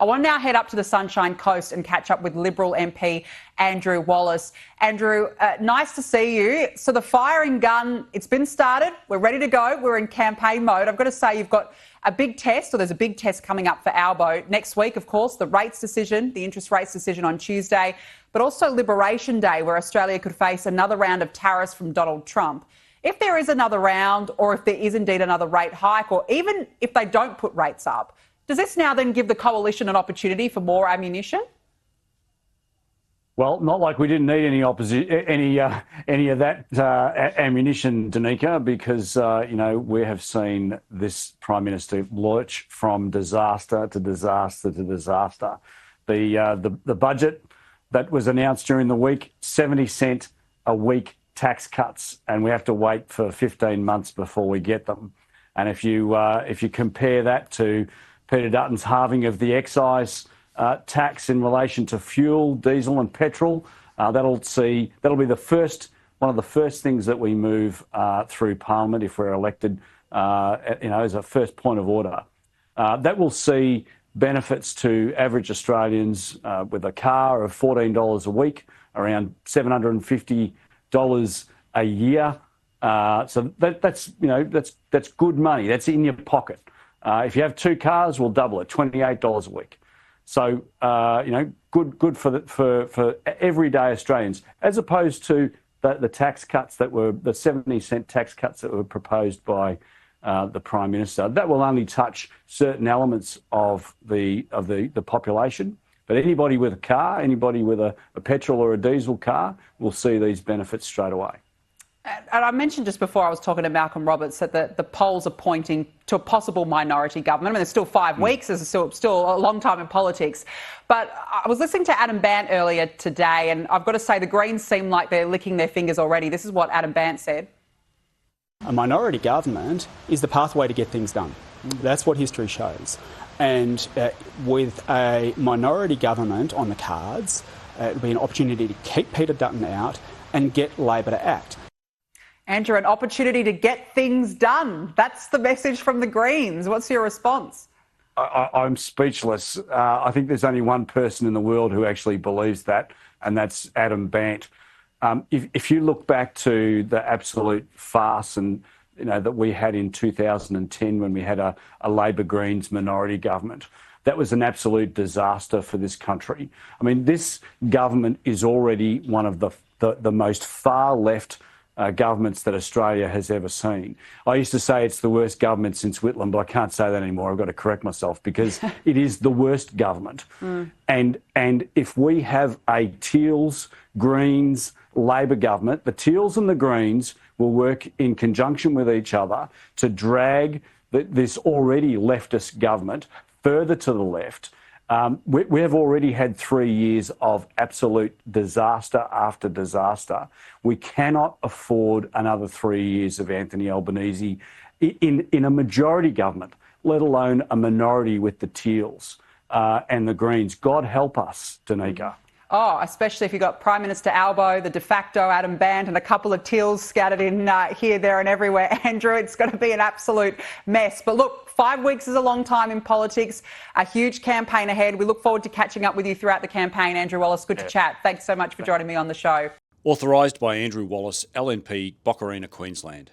I want to now head up to the Sunshine Coast and catch up with Liberal MP Andrew Wallace. Andrew, nice to see you. So the firing gun, it's been started. We're ready to go. We're in campaign mode. I've got to say you've got a big test, or there's a big test coming up for Albo next week, of course, the rates decision, the interest rates decision on Tuesday, but also Liberation Day, where Australia could face another round of tariffs from Donald Trump. If there is another round, or if there is indeed another rate hike, or even if they don't put rates up, does this now then give the coalition an opportunity for more ammunition? Well, not like we didn't need any of that ammunition, Danica, because we have seen this Prime Minister lurch from disaster to disaster to disaster. The budget that was announced during the week, 70-cent a week tax cuts, and we have to wait for 15 months before we get them. And if you compare that to Peter Dutton's halving of the excise tax in relation to fuel, diesel and petrol, that'll be one of the first things that we move through Parliament if we're elected, as a first point of order. That will see benefits to average Australians with a car of $14 a week, around $750 a year. So that's good money. That's in your pocket. If you have two cars, we'll double it, $28 a week. So good for everyday Australians, as opposed to the tax cuts the 70-cent tax cuts that were proposed by the Prime Minister. That will only touch certain elements of the population. But anybody with a car, anybody with a petrol or a diesel car will see these benefits straight away. And I mentioned just before I was talking to Malcolm Roberts that the polls are pointing to a possible minority government. I mean, there's still 5 weeks. There's still a long time in politics. But I was listening to Adam Bandt earlier today, and I've got to say the Greens seem like they're licking their fingers already. This is what Adam Bandt said. A minority government is the pathway to get things done. That's what history shows. And with a minority government on the cards, it'll be an opportunity to keep Peter Dutton out and get Labor to act. Andrew, an opportunity to get things done. That's the message from the Greens. What's your response? I'm speechless. I think there's only one person in the world who actually believes that, and that's Adam Bandt. If you look back to the absolute farce that we had in 2010 when we had a Labor Greens minority government, that was an absolute disaster for this country. I mean, this government is already one of the most far left governments that Australia has ever seen. I used to say it's the worst government since Whitlam, but I can't say that anymore. I've got to correct myself because it is the worst government. And if we have a TEALS, Greens, Labor government, the TEALS and the Greens will work in conjunction with each other to drag this already leftist government further to the left. We have already had 3 years of absolute disaster after disaster. We cannot afford another 3 years of Anthony Albanese in a majority government, let alone a minority with the TEALS and the Greens. God help us, Danica. Oh, especially if you've got Prime Minister Albo, the de facto Adam Bandt, and a couple of TEALS scattered in here, there and everywhere. Andrew, it's going to be an absolute mess. But look, 5 weeks is a long time in politics, a huge campaign ahead. We look forward to catching up with you throughout the campaign. Andrew Wallace, good to chat. Thanks so much for joining me on the show. Authorised by Andrew Wallace, LNP, Boccarina, Queensland.